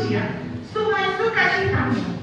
pujian, sungai sukacitamu.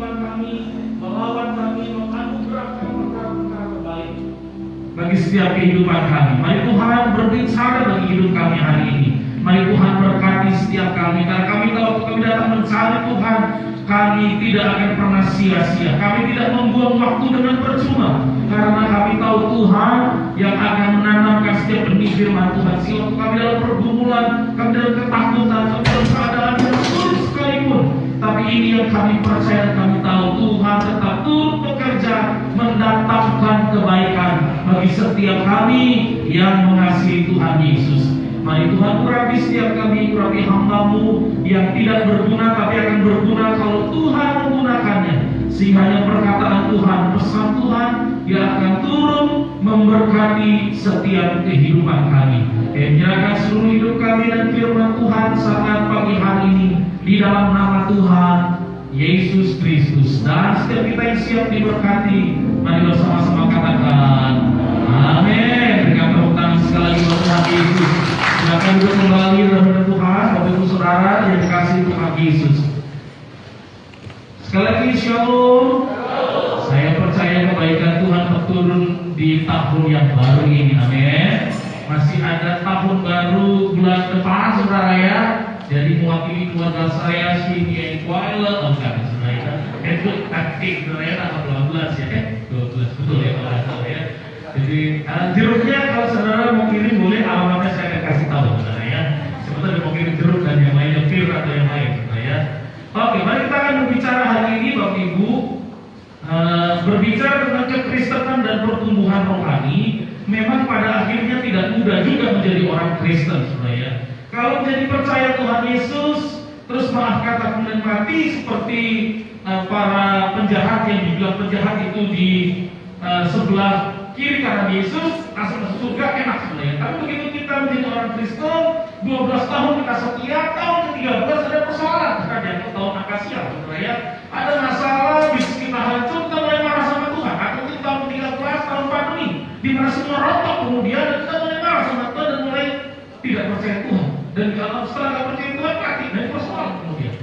kehidupan kami, melawan kami, menganugerahkan perkara-perkara terbaik bagi setiap kehidupan kami. Mari Tuhan berbicara bagi hidup kami hari ini. Mari Tuhan berkati setiap kami, karena kami tahu kami datang mencari Tuhan, kami tidak akan pernah sia-sia. Kami tidak membuang waktu dengan percuma, karena kami tahu Tuhan yang akan menanamkan setiap benih firman Tuhan. Sehingga kami dalam pergumulan, kami dalam ketakutan, kami dalam keadaan yang sulit sekalipun, tapi ini yang kami percaya dan kami tahu Tuhan tetap turut bekerja mendatangkan kebaikan bagi setiap kami yang mengasihi Tuhan Yesus. Mari Tuhan urapi setiap kami, urapi hamba-Mu yang tidak berguna tapi akan berguna kalau Tuhan menggunakannya. Sehingga yang perkataan Tuhan, pesan Tuhan yang akan turun memberkati setiap kehidupan kami. Yang menyerahkan seluruh hidup kami dan firman Tuhan saat pagi hari ini di dalam nama Tuhan Yesus Kristus. Dan setiap kita yang siap diberkati, mari bersama-sama katakan amin. Berikan tepuk tangan sekali lagi buat Tuhan Yesus. Silakan duduk kembali dalam Tuhan, Bapak Ibu Saudara yang dikasihi Tuhan Yesus. Sekali lagi shalom. Saya percaya kebaikan Tuhan turun di tahun yang baru ini, amin. Masih ada tahun baru bulan depan, saudara ya. Jadi mewakili keluarga saya, Sini and Kuala, bukan saudara. Itu taktik saudara tanggal 12 ya, 12 betul ya kalau ya. Jadi jeruknya kalau saudara mau kirim boleh, alamatnya saya akan kasih tahu saudara ya. Sebentar mau kirim jeruk dan yang lainnya pir atau yang lain saudara ya. Oke, mari kita akan berbicara hari ini Bapak Ibu, berbicara tentang kekristenan dan pertumbuhan rohani. Memang pada akhirnya tidak mudah juga menjadi orang Kristen saudara ya. Kalau menjadi percaya Tuhan Yesus, terus malah kata kemudian mati seperti para penjahat yang dibilang penjahat itu di sebelah kiri kanan Yesus, langsung masuk surga, enak sebenarnya. Tapi begitu kita menjadi orang Kristen, 12 tahun kita setia, tahun ke-13 ada persoalan. Karena dia tahun akasia, sebenarnya ada masalah, bisnis kita hancur, kita mulai marah sama Tuhan. Atau di tahun 13, tahun pandemi, di mana semua rontok kemudian, kita mulai marah sama Tuhan dan mulai tidak percaya Tuhan. Dan kalau setelah tidak percaya Tuhan, mati dan persoalan kemudian.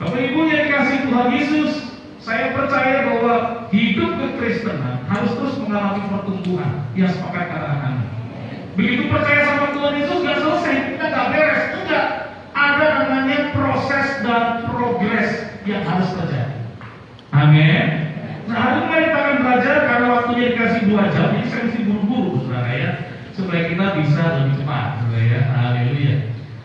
Bapak Ibu yang dikasih Tuhan Yesus, saya percaya bahwa hidup kekristenan harus terus mengalami pertumbuhan. Ya, sepakat kata kami. Begitu percaya sama Tuhan Yesus nggak selesai, kita nggak beres, enggak. Ada namanya proses dan progres yang harus terjadi. Amin. Nah, hari ini kita akan belajar karena waktunya dikasih 2 jam, jadi saya mesti buru-buru, saudara ya, supaya kita bisa lebih cepat, saudara ya. Haleluya.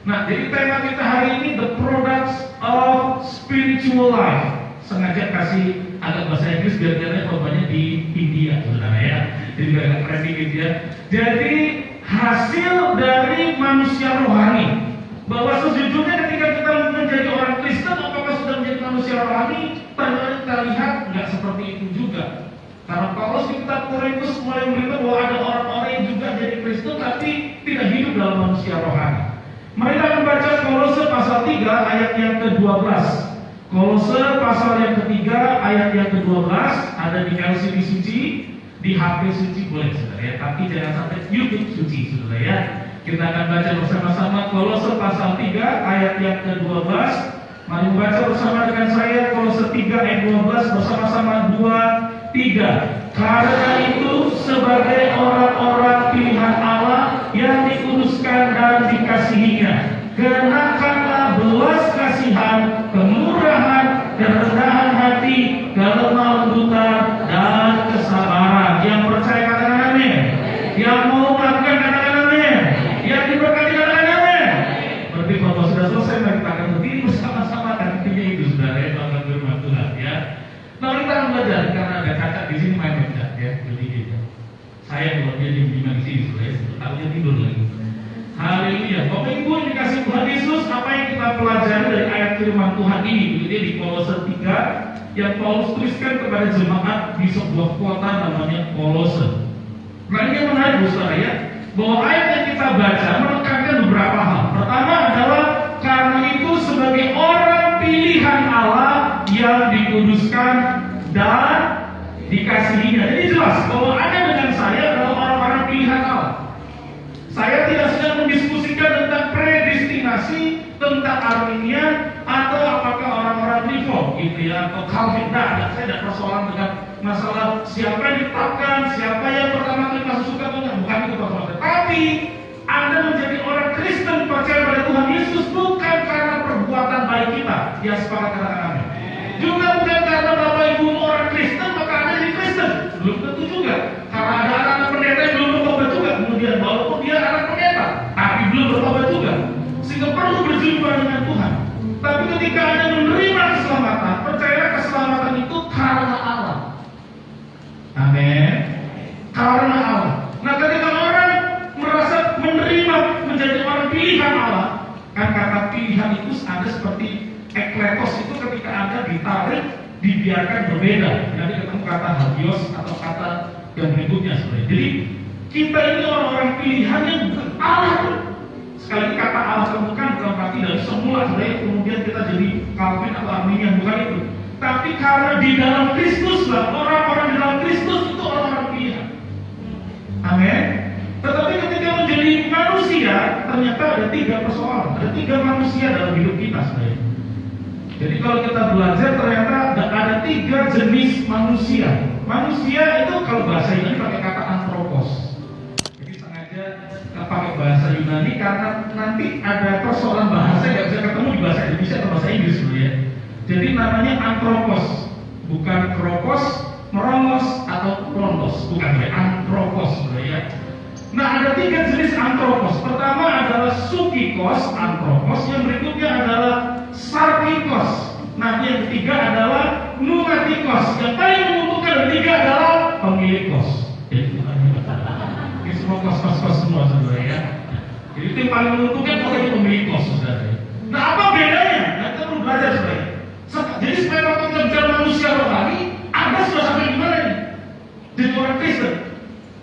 Nah, jadi tema kita hari ini the products of spiritual life. Sengaja kasih agak bahasa Inggris biar kalian korbannya di India, saudara ya. Jadi agak keren dikit ya. Jadi hasil dari manusia rohani. Bahwa sejujurnya ketika kita menjadi orang Kristen, apakah sudah menjadi manusia rohani? Ternyata kita lihat nggak seperti itu juga. Karena Paulus di kitab Korintus mulai memberitahu bahwa ada orang-orang yang juga jadi Kristen tapi tidak hidup dalam manusia rohani. Mari kita membaca Kolose pasal 3 ayat yang ke-12. Kolose pasal yang ketiga ayat yang ke-12, ada di LCD suci, di HP suci boleh saudara ya, tapi jangan sampai YouTube suci saudara ya. Kita akan baca bersama-sama Kolose pasal 3 ayat yang ke-12. Mari membaca bersama dengan saya Kolose 3 ayat 12 bersama-sama 2, 3. Karena itu sebagai orang-orang pilihan Allah yang dikuduskan dan dikasihinya, kenakanlah belas kasihan, kemurahan, kerendahan hati, kelemah lembutan, dan kesabaran. Yang percaya katakan amin. Yang mau melakukan katakan amin. Yang diberkati katakan amin. Berarti kalau sudah selesai, mari kita akan berdiri bersama-sama dan intinya itu sudah ya, Tuhan firman Tuhan ya. Nah, kita akan belajar karena ada cacat di sini main cacat ya, jadi gitu. Saya kalau dia dibimbing di sini sudah ya, tahunya tidur lagi. Haleluya. Bapak Ibu yang dikasih Tuhan Yesus, apa yang kita pelajari dari ayat firman Tuhan ini? Ini di Kolose 3 yang Paulus tuliskan kepada jemaat di sebuah kota namanya Kolose. Nah, ini yang menarik saudara ya, bahwa ayat yang kita baca menekankan beberapa hal. Pertama adalah karena itu sebagai orang pilihan Allah yang dikuduskan dan dikasihinya. Jadi jelas bahwa Anda dengan saya adalah orang-orang pilihan Allah. Saya tidak sedang mendiskusikan tentang predestinasi, tentang Arminian, atau apakah orang-orang reform, gitu gitu ya, atau Calvin, saya tidak persoalan dengan masalah siapa yang ditetapkan, siapa yang pertama kali masuk surga atau enggak, bukan itu persoalan. Tapi Anda menjadi orang Kristen percaya pada Tuhan Yesus bukan karena perbuatan baik kita. Ya, sepakat katakan amin. Juga bukan karena Bapak Ibu orang Kristen maka Anda jadi Kristen. Belum tentu juga. Karena ada anak pendeta yang belum bertobat juga. Kemudian walaupun dia anak pendeta, tapi belum bertobat juga. Sehingga perlu berjumpa dengan Tuhan. Tapi ketika Anda menerima keselamatan, percayalah keselamatan itu karena Allah. Amin. Karena Allah. Nah, ketika orang merasa menerima menjadi orang pilihan Allah, kan kata pilihan itu ada seperti ekletos itu ketika Anda ditarik, dibiarkan berbeda. Nanti ketemu kata hagios atau kata yang berikutnya sebenarnya. Jadi kita ini orang-orang pilihan yang bukan Allah. Sekali lagi kata Allah temukan bukan berarti dari semula sebenarnya kemudian kita jadi Calvin atau Arminian, bukan itu. Tapi karena di dalam Kristus lah, orang-orang di dalam Kristus itu orang-orang pilihan. Amin. Tetapi ketika menjadi manusia, ternyata ada 3 persoalan, ada 3 manusia dalam hidup kita sebenarnya. Jadi kalau kita belajar ternyata ada 3 jenis manusia. Manusia itu kalau bahasa Yunani pakai kata anthropos. Jadi sengaja pakai bahasa Yunani karena nanti ada persoalan bahasa yang bisa ketemu di bahasa Indonesia atau bahasa Inggris sebenarnya. Jadi namanya anthropos, bukan kropos, merongos atau krontos, bukan ya, anthropos sebenarnya. Nah, ada 3 jenis anthropos. Pertama adalah sukikos, anthropos. Yang berikutnya adalah sarkikos. Nah, yang ketiga adalah numatikos. Yang paling menguntungkan dari 3 adalah pemilik kos. Jadi ini semua kos-kos semua saudara ya. Jadi itu yang paling menguntungkan pokoknya pemilik kos saudara. Nah, apa bedanya? Nah, kita perlu belajar saudara. Jadi supaya waktu kita bicara manusia rohani, Anda sudah sampai di mana nih? Jadi orang Kristen.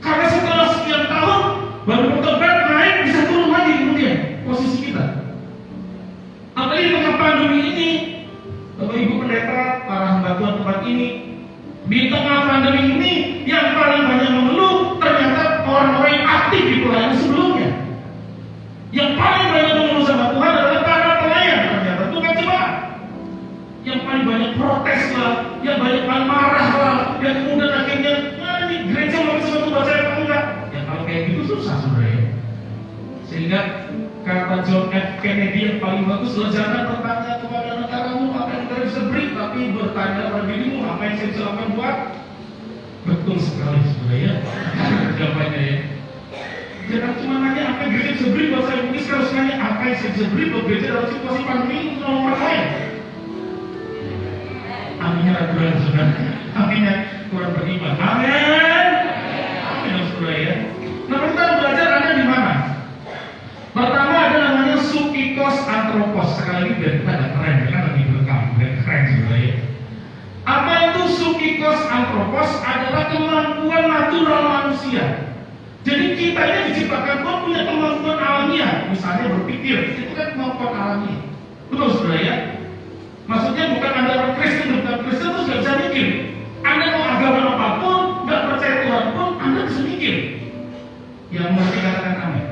Karena setelah sekian tahun baru bertobat naik bisa turun lagi kemudian posisi kita. Apalagi di tengah pandemi ini, Bapak Ibu pendeta, para hamba Tuhan tempat ini, di tengah pandemi ini yang paling banyak mengeluh ternyata orang-orang yang aktif di pelayanan sebelumnya. Yang paling banyak mengeluh sama Tuhan adalah para pelayan ternyata, bukan jemaat. Yang paling banyak protes lah, yang banyak marah lah, yang kemudian akhirnya ini gereja mau bisa baca apa enggak? Ya kalau kayak gitu susah sebenarnya. Sehingga kata John F. Kennedy yang paling bagus adalah jangan bertanya kepada negaramu apa yang negara bisa beri, tapi bertanya pada dirimu apa yang saya bisa lakukan buat. Betul sekali sebenarnya. Jawabannya ya. Jangan cuma nanya apa yang gereja bisa beri buat saya, mungkin harus nanya apa yang saya bisa beri buat gereja dalam situasi pandemi untuk nomor saya. Aminnya ragu-ragu sudah. Aminnya kurang beriman. Amin. Amin saudara ya. Nah, kita belajar ada di mana? Pertama ada namanya sukikos anthropos. Sekali lagi biar kita agak keren, kan lagi berekam, biar keren saudara ya. Apa itu sukikos anthropos? Adalah kemampuan natural manusia. Jadi kita ini diciptakan Tuhan punya kemampuan alamiah. Misalnya berpikir, itu kan kemampuan alamiah. Betul saudara ya. Maksudnya bukan Anda orang Kristen, bukan Kristen terus gak bisa mikir. Anda mau agama apapun, gak percaya Tuhan pun, Anda bisa mikir. Yang mau dikatakan amin.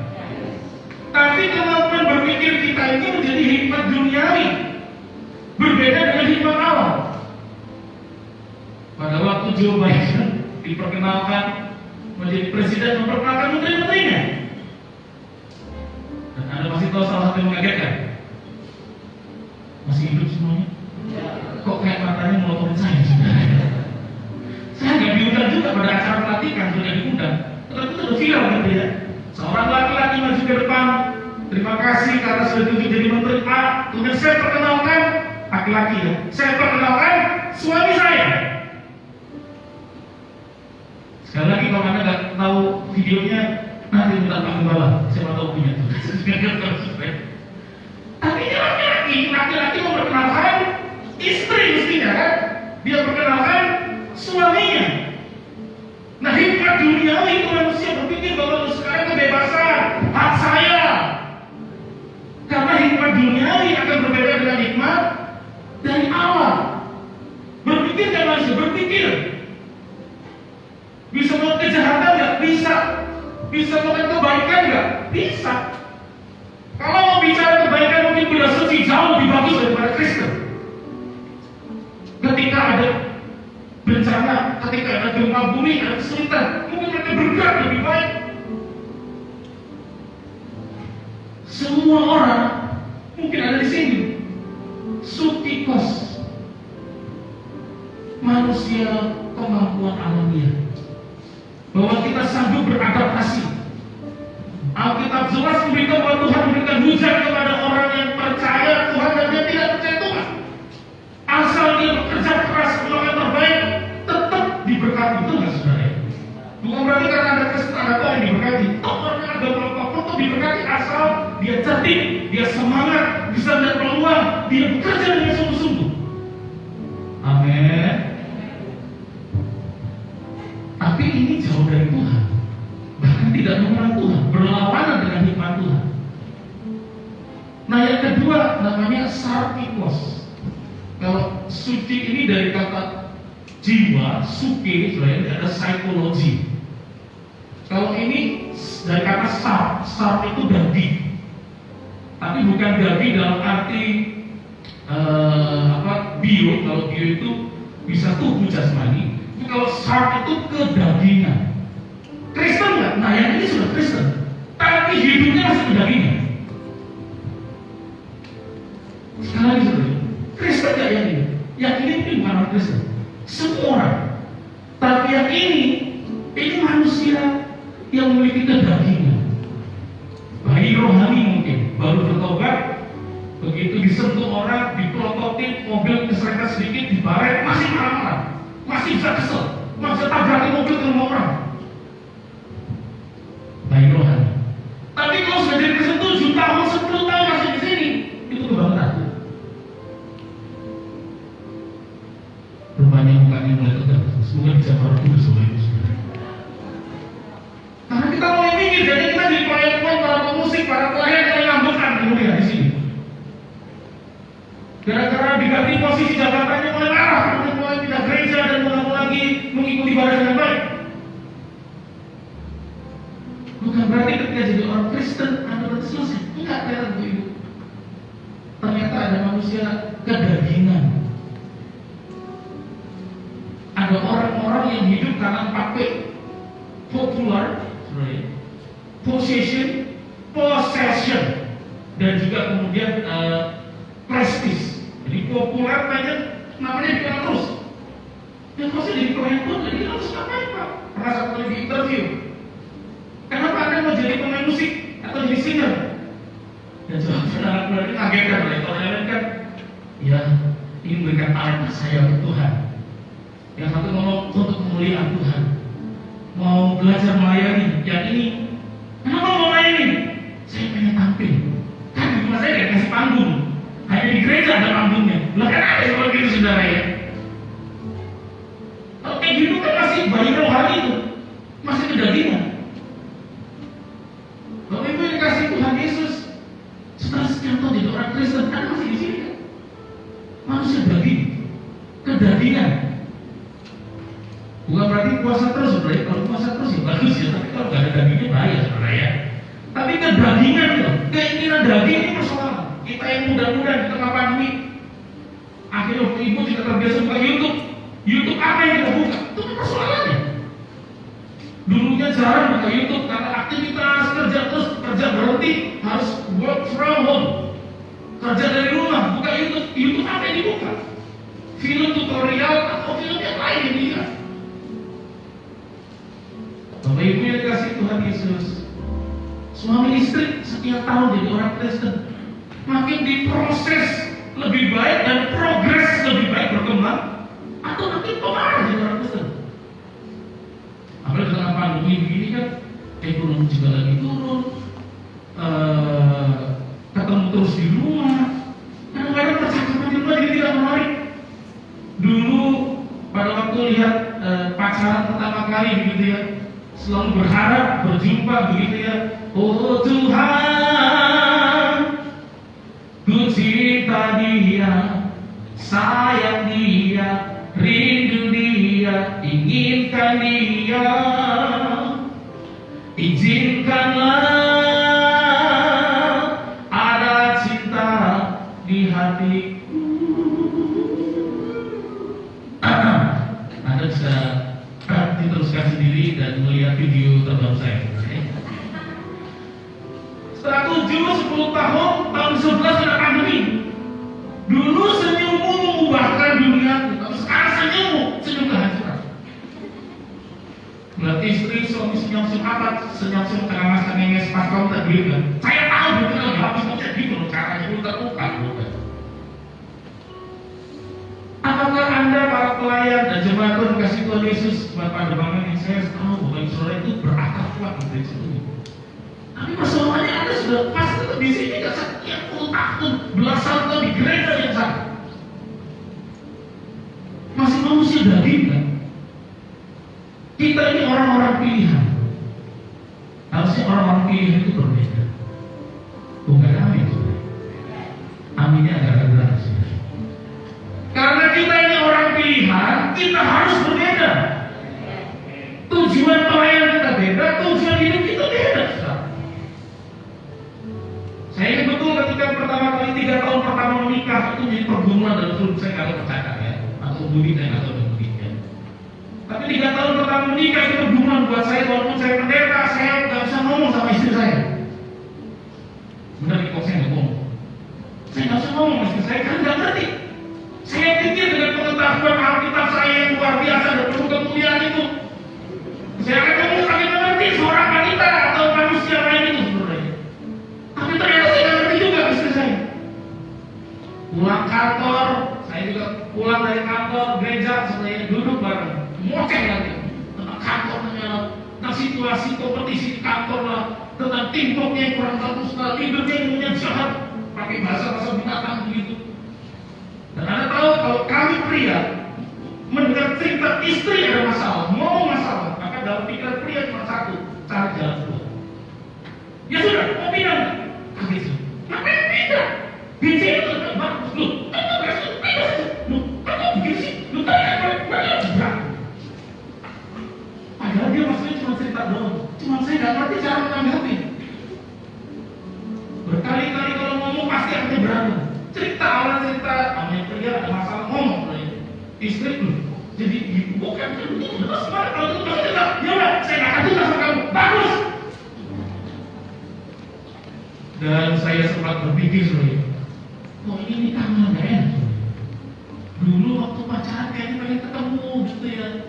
Tapi kemampuan berpikir kita ini menjadi hikmat duniawi, berbeda dengan hikmat Allah. Pada waktu Joe Biden diperkenalkan menjadi presiden, memperkenalkan menteri-menterinya. Dan Anda pasti tahu salah satu yang mengagetkan. Masih hidup semuanya? Kok kayak matanya melototin saya sebenarnya? Saya nggak diundang juga pada acara pelatihan, sudah diundang. Tetapi itu udah viral gitu ya. Seorang laki-laki maju ke depan, terima kasih karena sudah ditunjuk jadi menteri A. Kemudian saya perkenalkan, laki-laki ya, saya perkenalkan suami saya. Sekali lagi kalau Anda nggak tahu videonya, nanti minta Pak Gembala, saya mau tahu punya tuh. Tapi ini laki-laki memperkenalkan istri mestinya kan? Dia perkenalkan suaminya. Nah, hikmat duniawi itu manusia berpikir bahwa sekarang kebebasan, hak saya. Karena hikmat duniawi akan berbeda dengan hikmat dari Allah. Berpikir kan manusia, berpikir. Bisa melakukan kejahatan nggak? Bisa. Bisa melakukan kebaikan nggak? Bisa. Kalau mau bicara kebaikan mungkin bila suci jauh lebih bagus daripada Kristen. bencana, ketika ada gempa bumi, ada kesulitan, mungkin mereka bergerak lebih baik. Semua orang mungkin ada di sini. Sutikos, manusia kemampuan alamiah, bahwa kita sanggup beradaptasi. Alkitab jelas memberitahu bahwa Tuhan memberikan hujan kepada orang yang percaya Tuhan dan dia tidak percaya Tuhan. Asal dia bekerja keras untuk yang terbaik, tetap diberkati. Itu nggak saudara? Bukan berarti karena ada Kristen ada Tuhan yang diberkati. Orang ada apapun itu diberkati asal dia cerdik, dia semangat, bisa melihat peluang, dia bekerja dengan sungguh-sungguh. Amin. Tapi ini jauh dari Tuhan, bahkan tidak mengenal Tuhan, berlawanan dengan hikmat Tuhan. Nah, yang kedua namanya sarkikos. Kalau suci ini dari kata jiwa, suke, sebenarnya ada psikologi. Kalau ini dari kata sar itu daging. Tapi bukan daging dalam arti bio. Kalau bio itu bisa tubuh jasmani. Tapi kalau sar itu kedagingan. Kristen nggak? Nah, yang ini sudah Kristen, tapi hidupnya masih kedagingan. Sekali lagi saudara, Kristen nggak yang ini? Yang ini mungkin bukan orang Kristen, semua orang. Tapi yang ini manusia yang memiliki kedagingan. Bayi rohani mungkin baru bertobat, begitu disentuh orang, dipelototin, mobil keserempet sedikit, dibaret, masih marah-marah, masih bisa kesel, masih tabrakin mobil ke rumah orang. Bayi rohani. Tapi kalau sudah jadi Kristen 7 tahun, 10 tahun masih di sini, itu kebangetan. Rupanya mukanya mulai tegak. Semoga bisa baru kudus sama ibu saudara. Karena kita mulai mikir, jadi kita jadi pemain-pemain, para pemusik, para pelayan yang ngambekan kemudian di sini. Gara-gara diganti posisi jabatannya mulai marah, mulai pindah gereja dan mulai lagi mengikuti ibadah dengan baik. Bukan berarti ketika jadi orang Kristen Anda berarti selesai. Enggak, ternyata begitu. Ternyata ada manusia kedagingan. Ada orang-orang yang hidup karena 4P: popular, possession, dan juga kemudian prestige. Jadi populer banyak, namanya dikenal terus. Dan kalau saya jadi pemain pun, jadi harus ngapain Pak? Pernah satu kali di interview, kenapa Anda mau jadi pemain musik atau jadi singer? Dan saudara keluarga ngagetkan oleh orang kan, ya ingin memberikan talenta saya untuk Tuhan. Yang satu ngomong untuk kemuliaan Tuhan, mau belajar melayani. Yang ini, kenapa mau melayani? Saya pengen tampil. Kan di rumah saya nggak kasih panggung, hanya di gereja ada panggungnya. Lah kan ada seperti itu saudara ya. Kalau kayak gitu kan masih bayi rohani itu, masih kedagingan. Bapak Ibu yang dikasih Tuhan Yesus, setelah sekian tahun jadi orang Kristen kan masih di sini kan? Manusia daging, kedagingan. Bukan berarti puasa terus saudara. Kalau puasa terus ya bagus ya, tapi kalau nggak ada dagingnya bahaya saudara ya. Tapi kedagingan itu, keinginan daging ini persoalan. Kita yang muda-muda di tengah pandemi, akhirnya ibu tidak terbiasa buka YouTube. YouTube apa yang kita buka? Itu kan persoalannya. Dulunya jarang buka YouTube karena aktivitas kerja terus, kerja berhenti, harus work from home, kerja dari rumah, buka YouTube. YouTube apa yang dibuka? Film tutorial atau film yang lain yang dilihat. Bapak Ibu yang dikasih Tuhan Yesus, suami istri sekian tahun jadi orang Kristen, makin diproses lebih baik dan progres lebih baik berkembang, atau makin pemarah jadi orang Kristen. Apalagi dengan pandemi begini kan, ekonomi juga lagi turun, ketemu terus di rumah, kadang-kadang percakapan di rumah jadi tidak menarik. Dulu pada waktu lihat pacaran pertama kali begitu ya, selalu berharap berjumpa begitu ya. Oh Tuhan, ku cinta dia, sayang dia, rindu dia, inginkan dia. Izinkanlah ada cinta di hatiku. Ada bisa diteruskan sendiri dan melihat video terbaru saya. Setelah 7-10 tahun, tahun 11 sudah pandemi. Dulu senyummu mengubahkan duniaku, tapi sekarang senyum kehancuran. Melihat istri, suami senyum-senyum apa, senyum-senyum tengah masa ngenges pas kamu tak beli kan? Saya tahu betul lagi habis macam gitu loh caranya, belum terbuka. Apakah Anda para pelayan dan jemaat Tuhan kasih Tuhan Yesus Bapak Demangan yang saya tahu bahwa saudara itu berakar kuat di situ. Tapi masalahnya Anda sudah pasti di sini nggak setiap puluh tahun, belasan tahun di gereja yang sama. Masih manusia daging kan? Kita ini orang-orang pilihan. Harusnya orang-orang pilihan itu berbeda. Bukan amin. Aminnya agak berat sih. Karena kita ini orang pilihan, kita harus berbeda. Tujuan pelayanan kita beda, tujuan hidup kita beda. Saya ini betul ketika pertama kali 3 tahun pertama menikah itu jadi pergumulan dalam hidup saya kalau bercakap ya, atau budi saya atau budinya. Tapi 3 tahun pertama menikah itu pergumulan buat saya, walaupun saya pendeta, saya nggak bisa ngomong sama istri saya. Benar kok saya nggak ngomong. Saya nggak bisa ngomong sama istri saya kan nggak ngerti. Saya pikir dengan pengetahuan Alkitab saya yang luar biasa dan penuh kemuliaan itu, saya akan ngomong sampai mengerti seorang wanita atau manusia lain itu sebenarnya. Tapi ternyata saya nggak ngerti juga istri saya. Pulang kantor, saya juga pulang dari kantor gereja, saya duduk bareng, ngoceh lagi tentang kantornya, tentang situasi kompetisi di kantor lah, tentang timpoknya yang kurang bagus lah, leadernya yang jahat, pakai bahasa binatang begitu. Dan Anda tahu kalau kami pria mendengar cerita istri ada masalah, mau masalah, maka dalam pikiran pria cuma satu, cari jalan keluar. Ya sudah, mau pindah begitu. Ngapain pindah? Bisa itu tidak bagus. Loh, apa berhasil pindah? Loh, apa begini sih? Loh, tanya apa jebrak? Padahal dia maksudnya cuma cerita doang. Cuma saya nggak ngerti cara menanggapi. Berkali-kali kalau ngomong pasti akan berantem. Cerita orang cerita, namanya pria ada masalah ngomong istri tuh, jadi bukan itu terus mana kalau itu terus cerita, ya udah saya nggak akan cerita sama kamu, bagus. Dan saya sempat berpikir sebenarnya, oh ini nikah nggak enak. Dulu waktu pacaran kayaknya pengen ketemu gitu ya.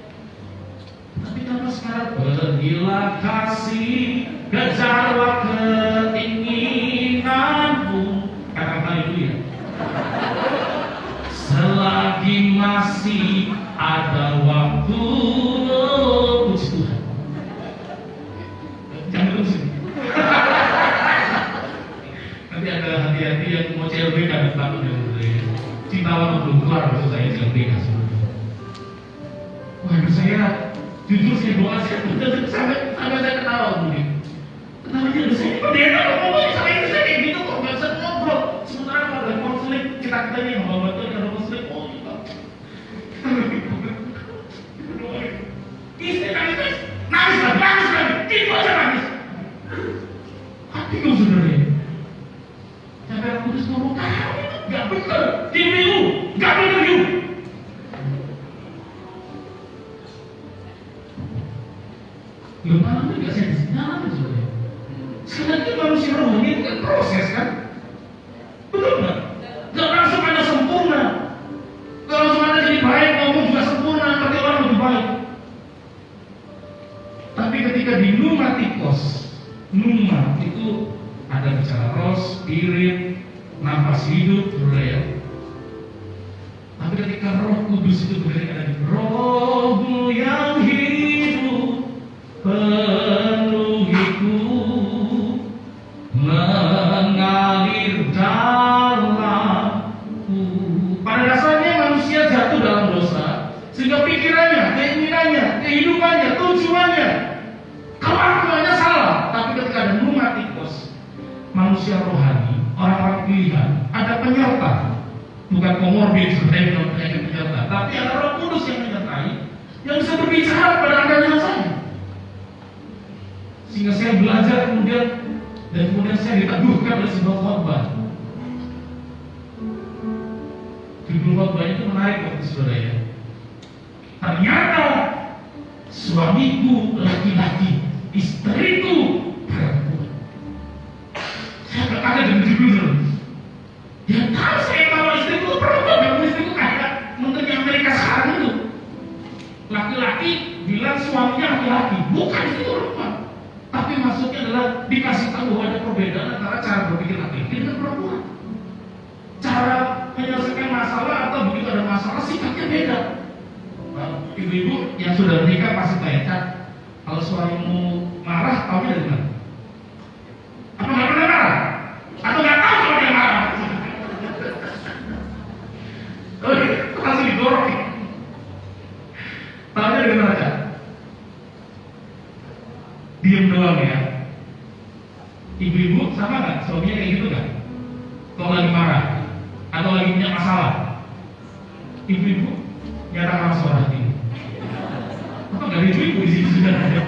Tapi kenapa sekarang pergilah kasih, kejarlah keinginanmu, kata-kata itu ya. Selagi masih ada waktu, puji Tuhan. Jangan terus ini. Nanti ada hati-hati yang mau CLBK dan takut yang Cintawan belum keluar, maksud saya CLBK sebenarnya. Waduh saya, jujur saya doa saya sampai saya ketawa mungkin. Kenapa dia saya ini pendeta kok ngomongin sama ini saya kayak gitu kok nggak bisa ngobrol. Sementara kalau ada konflik kita ini membawa itu ada konflik, oh gitu. Istri nangis lagi, itu aja nangis. Hatiku sebenarnya. Sampai aku terus ngomong, kamu itu nggak benar, dirimu nggak benar you. Gimana nggak saya disenang sebenarnya. Sekali lagi manusia rohani itu kan proses kan, betul nggak? Nggak langsung ada sempurna. Kalau langsung ada jadi baik, ngomong juga sempurna, tapi orang lebih baik. Tapi ketika di pneumatikos, pneuma itu ada bicara roh, spirit, nafas hidup, ya. Tapi ketika Roh Kudus itu berada di rohmu yang hidup penuhiku, mengalir dalamku. Pada dasarnya manusia jatuh dalam dosa, sehingga pikirannya, keinginannya, kehidupannya, tujuannya, kelakuannya salah. Tapi ketika ada pneumatikos, manusia rohani, orang-orang pilihan, ada penyerta, bukan komorbid seperti penyakit penyerta, tapi ada Roh Kudus yang menyertai, yang bisa berbicara pada Anda dan saya. Sehingga saya belajar kemudian saya diteguhkan oleh sebuah khotbah. Judul khotbah itu menarik waktu saudara ya. Ternyata suamiku laki-laki, istriku perempuan. Saya berkata dengan jujur, ya tahu saya kalau istriku perempuan, dan istriku kayak menteri Amerika sekarang itu. Laki-laki bilang suaminya laki-laki, bukan itu perempuan. Tapi maksudnya adalah dikasih tahu bahwa ada perbedaan antara cara berpikir laki-laki dengan perempuan. Cara menyelesaikan masalah atau begitu ada masalah sikapnya beda. Ibu-ibu yang sudah menikah pasti tahu ya, kalau suamimu marah, tahu dari mana? Apa nggak pernah marah? Atau nggak tahu kalau dia marah? Langsung didorong. Tahunya dari mana, Kak? Diem doang ya. Ibu-ibu sama nggak? Suaminya kayak gitu nggak? Kalau lagi marah atau lagi punya masalah, ibu-ibu nyatakan suara hati. Apa nggak ada ibu-ibu di sini sudah ada?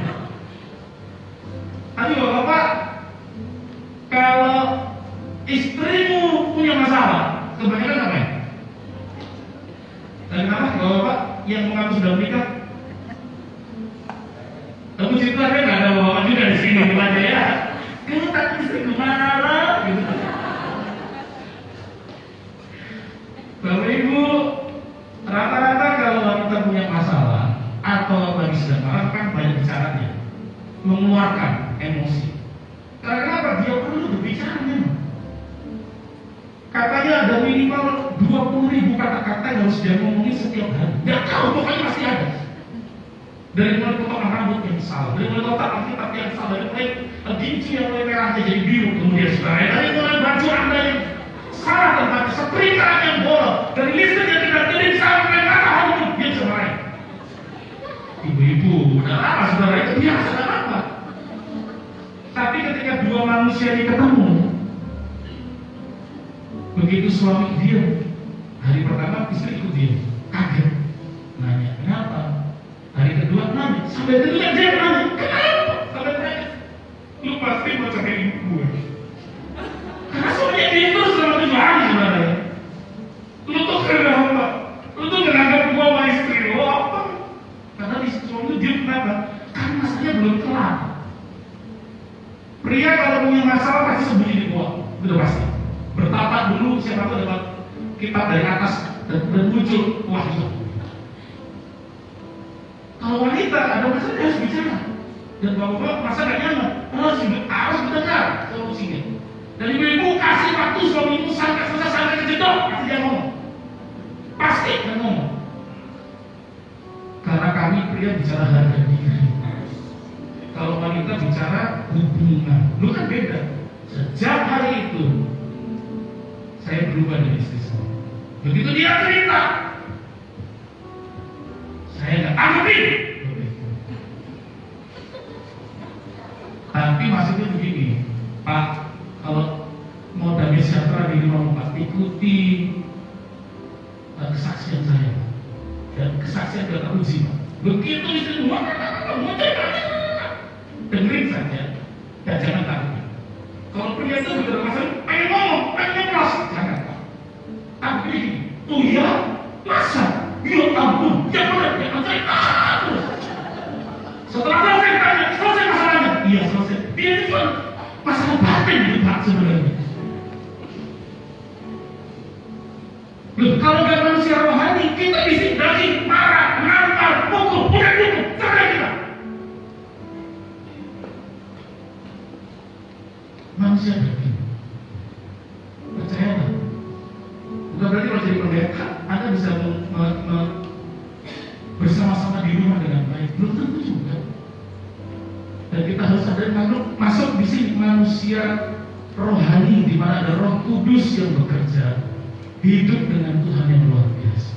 Tapi bapak, kalau istrimu punya masalah, kebanyakan apa ya? Dan kenapa bapak yang mengaku sudah menikah? Kamu cerita kan nggak ada bapak juga di sini aja ya? Kamu tak istri kemana? Gitu. Bapak Ibu, rata-rata kalau wanita punya masalah atau lagi sedang marah kan banyak bicaranya, mengeluarkan emosi. Karena kenapa? Dia perlu berbicara memang. Katanya ada minimal 20.000 kata-kata yang harus dia ngomongin setiap hari. Nggak tahu, pokoknya masih ada. Dari mulai potongan rambut yang salah, dari mulai kotak Alkitab yang salah, dari mulai gincu yang mulai merahnya jadi biru, kemudian saudara, dari mulai baju Anda yang salah tempatnya, setrika yang bolong, dari listrik yang tidak tidur sampai matahari dia cerai. Ibu-ibu, udah lama saudara, itu biasa, tidak apa. Tapi ketika dua manusia ini ketemu, begitu suami diam, hari pertama istri ikut diam, kaget, nanya kenapa? Hari kedua nanya, sampai ketiga dia nanya, kenapa? Sampai terakhir, lu pasti mau cari ibu gue. Karena suaminya tidur selama 7 hari sebenarnya. Lu tuh kenapa? Lu tuh menganggap gua sama istri lu apa? Karena di suami lu dia kenapa? Karena masalahnya belum kelar. Pria kalau punya masalah pasti sembunyi di bawah, udah pasti. Bertapa dulu siapa tahu dapat kitab dari atas dan muncul wahyu. Kalau wanita ada masalah dia harus bicara. Dan bapak-bapak masa gak nyaman, harus mendengar solusinya. Dan ibu-ibu kasih waktu suamimu sampai selesai sampai kejedok, pasti dia ngomong. Pasti dia ngomong. Karena kami pria bicara harga diri. Kalau wanita bicara hubungan, lu kan beda. Sejak hari itu saya berubah dari istri saya. Begitu dia cerita, saya nggak tanggapin. Tapi maksudnya begini, Pak, kalau mau damai sejahtera di rumah Pak, ikuti kesaksian saya dan kesaksian tidak teruji. Begitu istri dengerin saja dan jangan takut. Kalau pria itu betul masalah, pengen ngomong, pengen nyeplos, jangan. Tapi oh ya, masa? Ya ampun, ya benar, ya saya terus. Setelah selesai tanya, selesai masalahnya, iya selesai. Dia itu kan masalah batin itu Pak sebenarnya. Loh, kalau gak manusia rohani, kita isi daging, marah, ngampar, pukul, udah cukup, selesai kita. Manusia daging, percayalah. Bukan berarti kalau jadi pendeta, Anda bisa bersama-sama di rumah dengan baik. Belum tentu juga. Dan kita harus sadar masuk di sini manusia rohani di mana ada Roh Kudus yang bekerja, hidup dengan Tuhan yang luar biasa.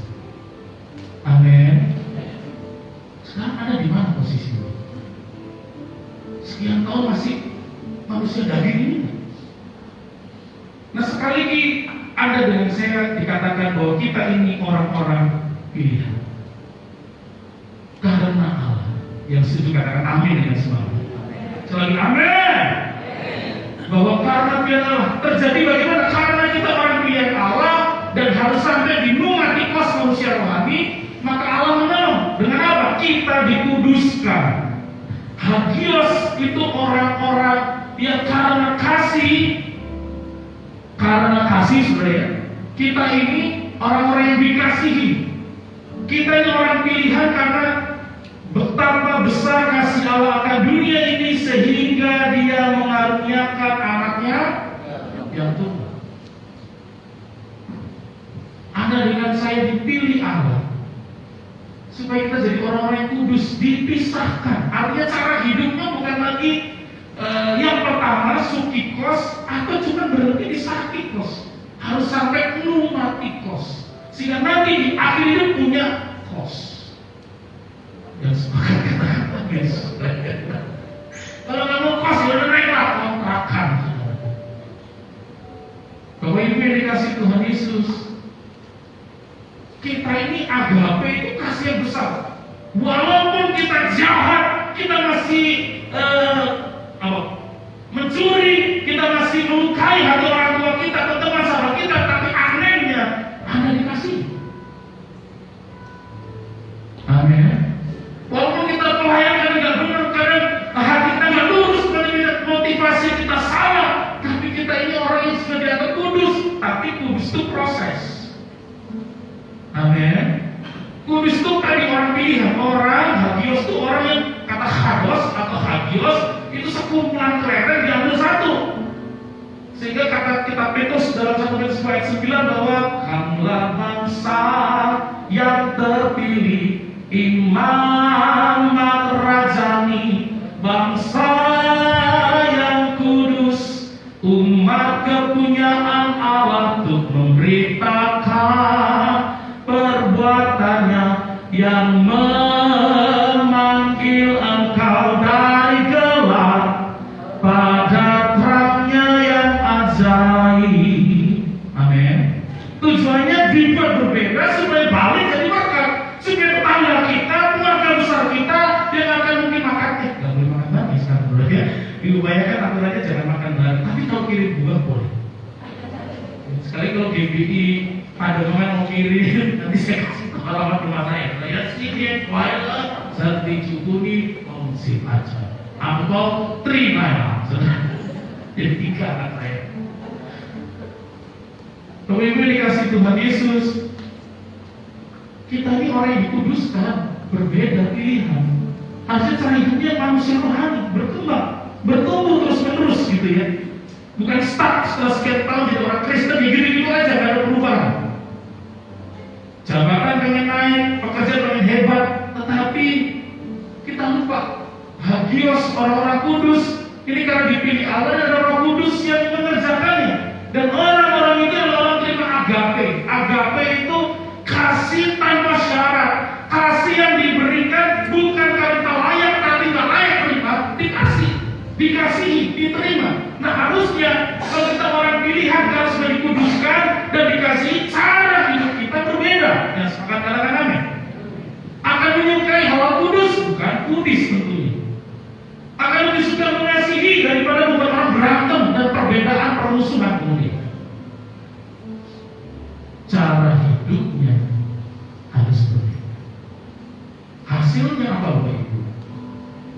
Amin. Sekarang ada di mana posisinya? Sekian tahun masih manusia daging ini. Nah sekali lagi Anda dengan saya dikatakan bahwa kita ini orang-orang pilihan karena Allah. Yang setuju katakan amin dengan semangat. Sekali amin. Bahwa karena pilihan Allah terjadi bagaimana? Karena kita orang pilihan Allah dan harus sampai di numatikos manusia rohani, maka Allah menolong dengan apa? Kita dikuduskan. Hagios itu orang-orang yang karena kasih saudara. Kita ini orang-orang yang dikasihi. Kita ini orang pilihan karena betapa besar kasih Allah akan dunia ini sehingga Dia mengaruniakan anaknya yang tunggal. Anda dengan saya dipilih Allah supaya kita jadi orang-orang yang kudus, dipisahkan. Artinya cara hidupnya bukan lagi yang pertama sukikos atau cuma berhenti di sakikos, harus sampai pneumatikos, sehingga nanti di akhir hidup punya kos. Yang sepakat kata Yesus. Kalau nggak mau kos ya udah naiklah kontrakan. Bapak Ibu yang dikasih Tuhan Yesus, kita ini agape itu kasih yang besar. Walaupun kita jahat, kita masih mencuri, kita masih melukai hati orang tua kita atau teman sahabat kita, tapi anehnya Anda dikasih. Amin. Walaupun kita pelayanan tidak benar, kadang hati kita nggak lurus, motivasi kita salah, tapi kita ini orang yang sudah dianggap kudus. Tapi kudus itu proses. Amin. Kudus itu tadi orang pilihan. Orang hagios itu orang yang kata hados atau hagios itu sekumpulan kereta diambil satu. Sehingga kata kitab Petrus dalam 1 Petrus ayat 9 bahwa kamulah bangsa yang terpilih, imamat rajani, bangsa yang kudus, umat kepunyaan Allah untuk memberitakan perbuatannya yang memanggil engkau dari gelap pada terangnya yang ajaib. Amin. Tujuannya dibuat berbeda supaya balik jadi berkat, supaya tetangga kita, keluarga besar kita yang akan mungkin makan nggak boleh makan lagi sekarang dulu ya. Diupayakan aturannya jangan makan lagi, tapi kalau kirim buah boleh. Sekali kalau GBI ada teman mau kirim, nanti saya kasih alamat rumah saya. Saya sini wireless, saya dicukuni konsip aja. Amplop terima ya, jadi 3 anak saya. Bapak Ibu dikasih Tuhan Yesus, kita ini orang yang dikuduskan, berbeda pilihan. Hasil cara hidupnya manusia rohani, berkembang, bertumbuh terus menerus gitu ya. Bukan stuck setelah sekian tahun jadi orang Kristen, ya gitu-gitu aja, gak ada perubahan. Jabatan pengen naik, pekerjaan pengen hebat, tetapi kita lupa hagios, orang-orang kudus. Ini karena dipilih Allah dan orang kudus yang mengerjakannya. Dan orang-orang itu adalah orang terima agape. Agape itu kasih tanpa syarat, kasih yang diberikan bukan karena kita layak, tapi kita layak terima, dikasihi, diterima. Nah harusnya kalau kita orang pilihan harus dikuduskan dan dikasihi, cara hidup kita berbeda. Yang sepakat katakan amin. Akan menyukai hal kudus, bukan kudis tentunya. Akan lebih suka mengasihi daripada membuat orang berantem dan perbedaan permusuhan kemudian. Cara hidupnya harus berbeda. Hasilnya apa Bapak Ibu?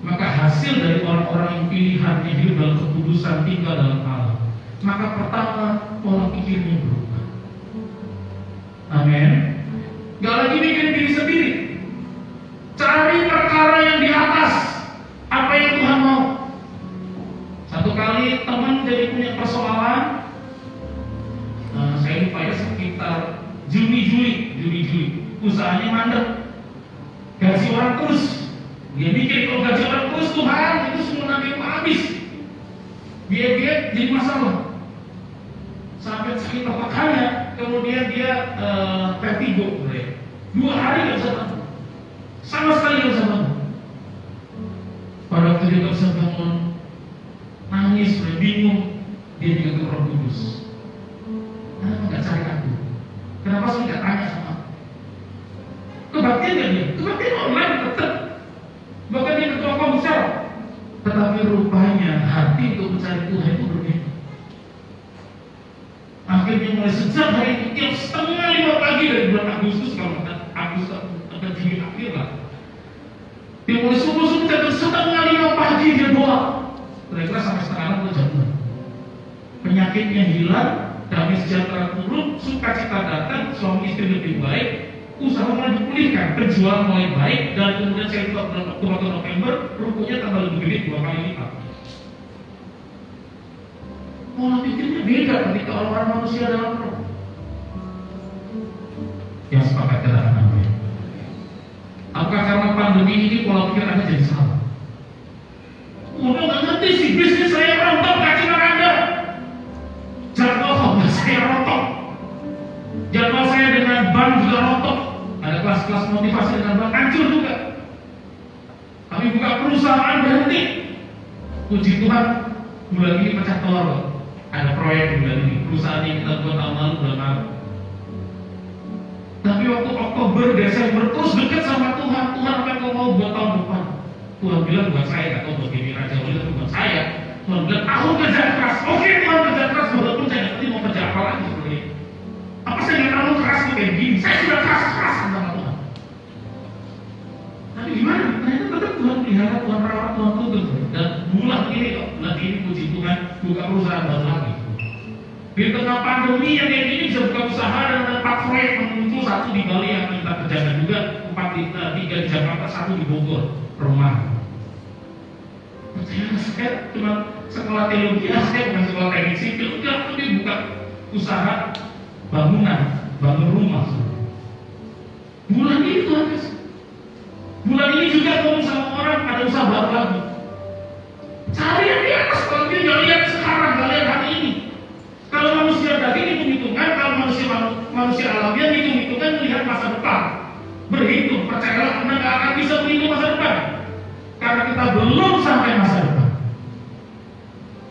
Maka hasil dari orang-orang yang pilihannya hidup dalam kekudusan, tinggal dalam Allah, maka pertama pola pikirnya berubah. Amin. Gak lagi mikirin diri sendiri. Cari perkara yang di atas, apa yang Tuhan mau. Satu kali teman jadi punya persoalan, saya lupa ya, sekitar Juni-Juli, usahanya mandek, gaji orang terus. Dia mikir kalau gaji orang terus Tuhan itu semua nanti habis. Dia jadi masalah. Sampai sakit apakahnya, kemudian dia vertigo, 2 hari nggak bisa bangun, sama sekali nggak bisa bangun. Pada waktu dia nggak bisa bangun, nangis, bingung, dia juga ke Roh Kudus. Kenapa nggak cari aku? Kenapa sih nggak tanya sama aku? Kebaktian nggak dia? Kebaktian online tetap. Bahkan dia ketua komsel. Tetapi rupanya hati untuk mencari Tuhan itu berbeda. Akhirnya mulai sejak hari itu tiap setengah 5 pagi dari bulan Agustus, kalau Agustus atau Juni akhir lah, Dia mulai subuh-subuh jam 4:30 pagi dia doa. Kira-kira sampai setengah 6 jam 6. Penyakitnya hilang, damai sejahtera turun, sukacita datang, suami istri lebih baik, usaha mulai dipulihkan, penjualan mulai baik, dan kemudian saya buat bulan Oktober atau November, rukunya tambah lebih gede 2 kali lipat. Pola pikirnya beda ketika orang manusia dalam roh. Yang sepakat katakan amin. Apakah karena pandemi ini pola pikir Anda jadi salah? Udah nggak ngerti sih, bisnis saya rontok, kacinan Anda. Jadwal saya rontok. Jadwal saya dengan bank juga rontok. Ada kelas-kelas motivasi dengan bank hancur juga. Kami buka perusahaan berhenti. Puji Tuhan, bulan ini pecah telur. Ada proyek di bulan ini. Perusahaan yang kita buat tahun lalu bulan Maret. Tapi waktu Oktober, Desember terus dekat sama Tuhan. Tuhan apa yang kau mau buat tahun depan? Tuhan bilang buat saya, nggak tahu buat Bibi Raja Wali, tapi buat saya. Tuhan bilang, aku kerja keras. Oke, Tuhan kerja keras, walaupun saya nggak ngerti mau kerja apa lagi seperti ini. Apa saya nggak terlalu keras kok kayak gini? Saya sudah keras-kerasan sama Tuhan. Tapi gimana? Ternyata tetap Tuhan pelihara, Tuhan rawat, Tuhan tuntun. Dan bulan ini puji Tuhan buka perusahaan baru lagi. Di tengah pandemi yang kayak gini bisa buka usaha dan 4 proyek muncul, 1 di Bali yang kita kerjakan juga, 3 di Jakarta, 1 di Bogor, rumah. Percaya saya cuma sekolah teologi, saya bukan sekolah teknik sipil, enggak, tapi buka usaha bangunan, bangun rumah. Bulan ini Tuhan kasih. Bulan ini juga ngomong sama orang ada usaha baru lagi. Cari yang di atas, kalau dia nggak lihat sekarang, nggak lihat hari ini. Kalau manusia daging hitung-hitungan, kalau manusia alamiah hitung-hitungan melihat masa depan. Berhitung, percayalah Anda nggak akan bisa berhitung masa depan. Karena kita belum sampai masa depan.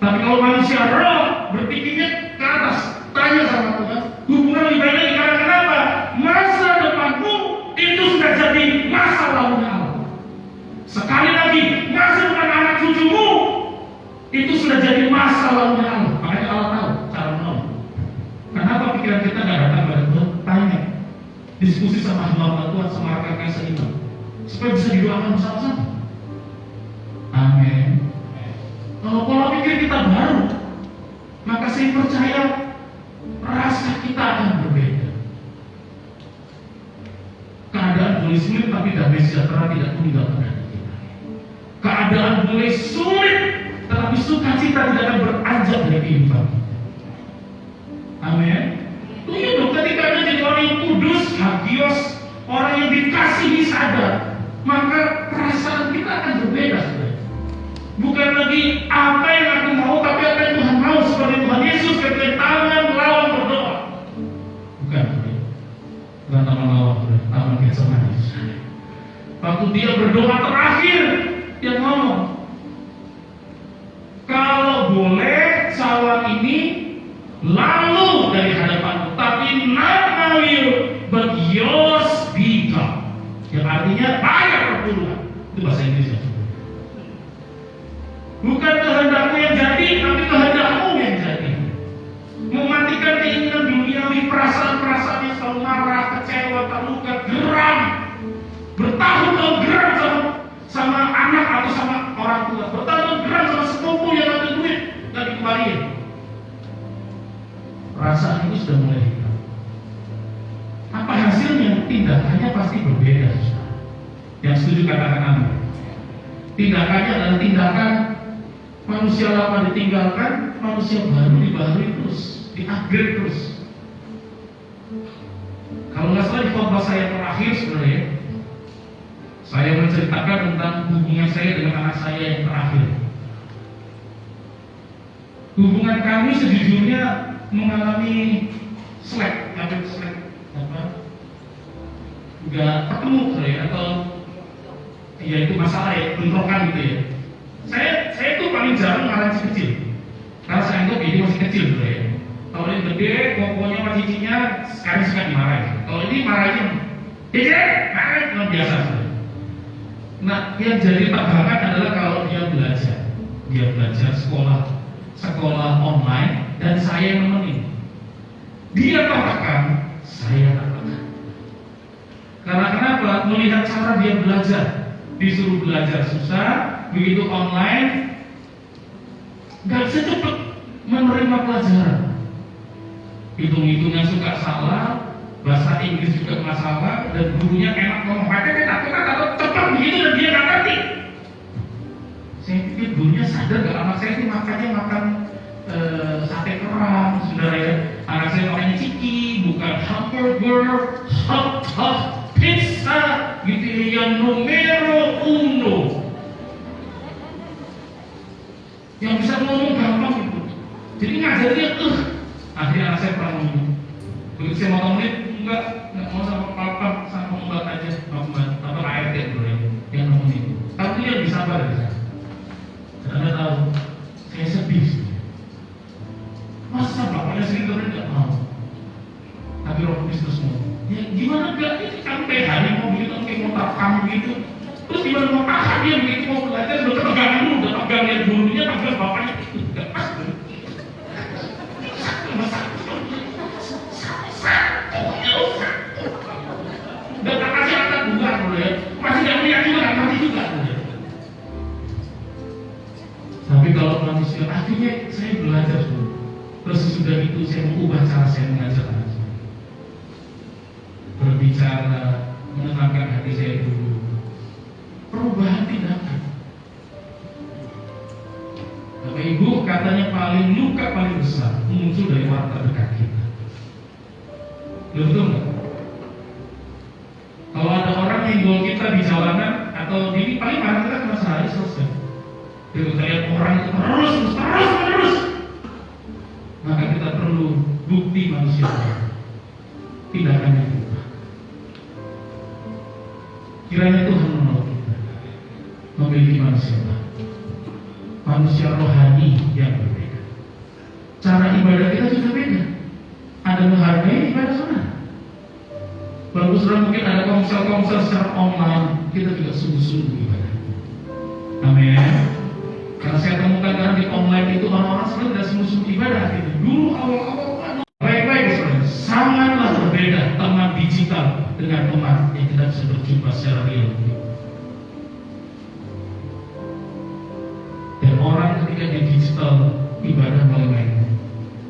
Tapi kalau manusia roh berpikirnya ke atas, tanya sama Tuhan, hubungan lebih baik lagi. Karena kenapa? Masa depanmu itu sudah jadi masa lalunya Allah. Sekali lagi, masa depan anak cucumu itu sudah jadi masa lalunya Allah. Makanya Allah tahu cara menolong. Kenapa pikiran kita nggak datang pada Tuhan? Tanya, diskusi sama hamba Tuhan, sama rekan-rekan seiman, supaya bisa didoakan bersama-sama. Amin. Kalau pola pikir kita baru, maka saya percaya rasa kita akan berbeda. Keadaan boleh sulit, tapi damai sejahtera tidak meninggalkan hati kita. Keadaan boleh sulit, tetapi sukacita tidak akan beranjak dari kehidupan kita. Amin. Iya dong, ketika Anda jadi orang yang kudus, hagios, orang yang dikasihi sadar, maka perasaan kita akan berbeda. Bukan lagi apa yang aku mau, tapi apa yang Tuhan mau, seperti Tuhan Yesus ketika tangan melawan berdoa. Bukan tangan melawan, tangan Getsemani. Waktu dia berdoa terakhir, dia ngomong, kalau boleh cawan ini lalu dari hadapanku, tapi not my will, but yours be done. Yang artinya banyak perpuluhan. Itu bahasa Inggrisnya. Bukan kehendakmu yang jadi, tapi kehendakmu yang jadi. Mematikan keinginan duniawi, perasaan-perasaan yang selalu marah, kecewa, terluka, geram, bertahun-tahun geram sama anak atau sama orang tua, bertahun-tahun geram sama sepupu yang ada duit dan dikembaliin. Perasaan itu sudah mulai hilang. Apa hasilnya? Tindakannya pasti berbeda. Yang setuju katakan amin. Tindakannya adalah tindakan manusia lama ditinggalkan, manusia baru dibaharui terus, di-upgrade terus. Kalau nggak salah di khotbah saya terakhir sebenarnya, saya menceritakan tentang hubungan saya dengan anak saya yang terakhir. Hubungan kami sejujurnya mengalami slack, nggak ketemu saya atau ya itu masalah ya, bentrokan gitu ya. Saya tuh paling jarang marah si kecil, karena saya anggap ini masih kecil gitu ya. Kalau ini gede, pokoknya sama cicinya sekarang suka dimarahin. Kalau ini marahnya, marah itu biasa. Nah, yang jadi tegangan adalah kalau dia belajar sekolah online dan saya nemenin. Dia katakan, saya katakan. Karena kenapa? Melihat cara dia belajar disuruh belajar susah, begitu online nggak bisa cepet menerima pelajaran. Hitung-hitungnya suka salah, bahasa Inggris juga masalah, dan gurunya enak ngomong pakai atau cepat begitu dan dia nggak ngerti. Saya pikir gurunya sadar gak anak saya itu makan sate kerang, saudara ya. Anak saya makannya ciki, bukan hamburger, hot pizza, gitu yang numero uno. Yang bisa ngomong gampang gitu. Jadi ngajarnya akhirnya anak saya pernah ngomong. Begitu saya mau ngomongin, enggak mau sama papa, sama mbak aja, mbak atau ART dulu yang ngomongin. Tapi dia bisa sabar ya. Anda tahu, saya sedih. Masa bapaknya sering nggak mau, tapi Roh Kudus terus ngomong. Ya gimana enggak? Itu kan kayak hari mau begitu, kayak mau kamu gitu. Terus gimana mau paksa dia begitu mau belajar, udah pegang dulu, udah pegang lihat gurunya, pegang bapaknya itu nggak pas. Dan kasih anak buka dulu ya, masih nggak lihat juga, nggak ngerti juga. Tapi kalau manusia, akhirnya saya belajar dulu. Terus sudah itu saya mengubah cara saya mengajar anak saya. Berbicara, menenangkan hati saya dulu. Perubahan tindakan. Bapak Ibu, katanya luka paling besar muncul dari warga dekat kita. Betul nggak? Kalau ada orang yang gol kita di jalanan atau di paling marah kita cuma sehari selesai. Kalau kita lihat orang itu terus, maka kita perlu bukti manusia tindakannya berubah. Kiranya Tuhan menolong kita memiliki manusia rohani yang berbeda. Cara ibadah kita juga beda. Ada menghargai ibadah saudara. Walaupun saudara mungkin ada komsel secara online, kita juga sungguh-sungguh ibadah. Amin. Karena saya temukan karena di online itu orang-orang sebenarnya tidak sungguh-sungguh ibadah. Dulu awal-awal baik-baik sebenarnya. Sangatlah berbeda teman digital dengan teman yang kita bisa berjumpa secara real. Dan orang ketika di digital ibadah mulai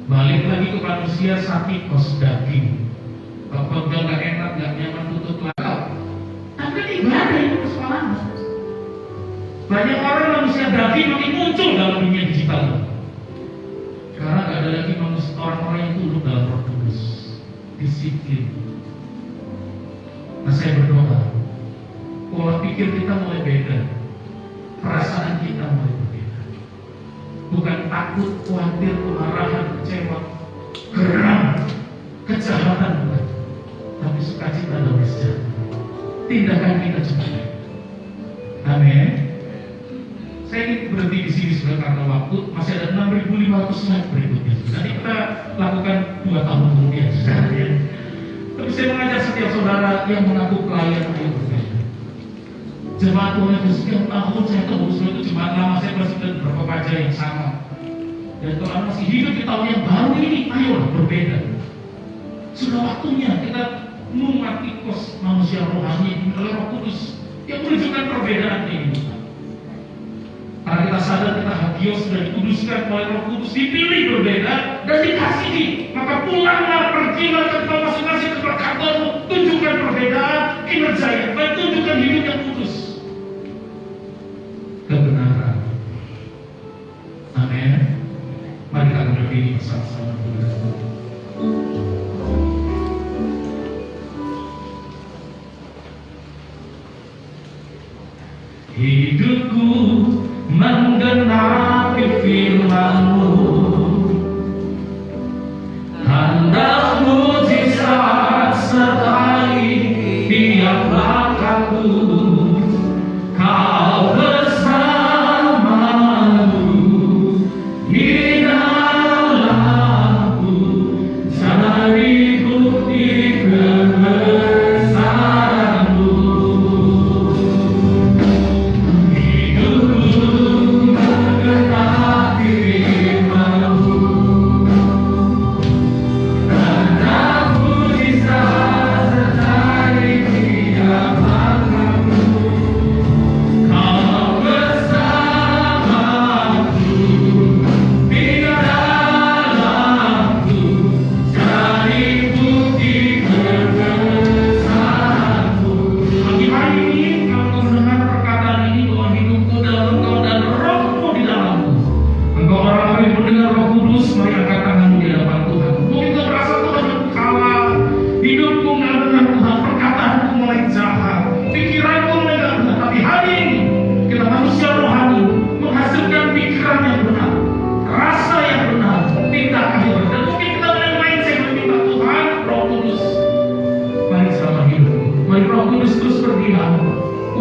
balik lagi ke manusia sakit kos daging. Kalau pegang nggak enak, nggak nyaman, tutup lagi. Tapi ibadah itu persoalan. Banyak orang manusia daging makin muncul dalam dunia digital. Karena nggak ada lagi manusia orang-orang yang tunduk dalam Roh Kudus, disiplin. Nah saya berdoa, pola pikir kita mulai beda, perasaan kita mulai berbeda. Bukan takut, khawatir, kemarahan, kecewa, geram, kejahatan bukan, tapi sukacita dan sejahtera. Tindakan kita cepat. Amin. Saya ingin berhenti di sini sudah karena waktu masih ada 6.500 slide berikutnya. Nanti kita lakukan 2 tahun kemudian. Tapi saya mengajak setiap saudara yang mengaku pelayan yang berbeda. Jemaat Tuhan yang sekian tahun saya tahu itu jemaat lama saya masih beberapa pelajar yang sama. Dan kalau masih hidup di tahun yang baru ini, ayolah berbeda. Sudah waktunya kita mengatikos manusia rohani oleh Roh Kudus yang menunjukkan perbedaan ini. Karena kita sadar kita hagios sudah dikuduskan oleh Roh Kudus, dipilih berbeda dan dikasihi. Maka pulanglah, pergilah ke tempat masing-masing ke kantormu, tunjukkan perbedaan kinerja yang baik, tunjukkan hidup yang kudus, kebenaran. Amin. Mari kita berdiri bersama-sama. Hidupku menggenapi firman-Mu, hendak mujizat sertai tiap langkahku. Kau bersamaku di dalamku, jadi bukti kebesaran-Mu. Hidupku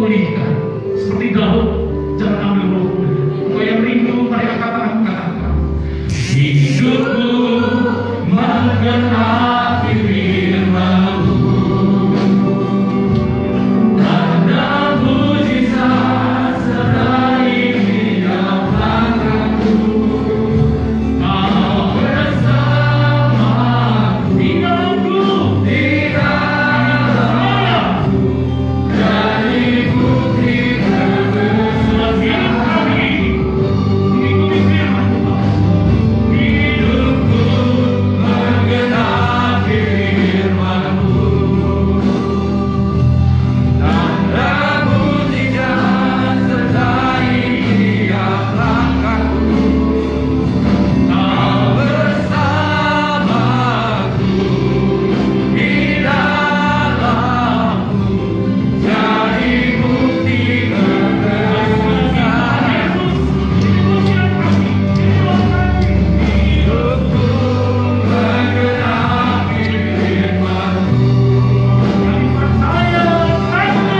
pulihkan. Seperti Daud, jangan ambil rohmu. Engkau yang rindu, mari katakan, hidupku menggenapi firman-Mu. Tanda mujizat sertai tiap langkahku. Kau bersamaku di dalamku, jadi bukti kebesaran kami. Mengikuti firman Tuhan. Hidupku menggenapi firman-Mu. Tanda mujizat sertai tiap langkahku. Kau bersamaku di dalamku, jadi bukti kebesaran. Hidupku menggenapi firman-Mu. Kami percaya Anda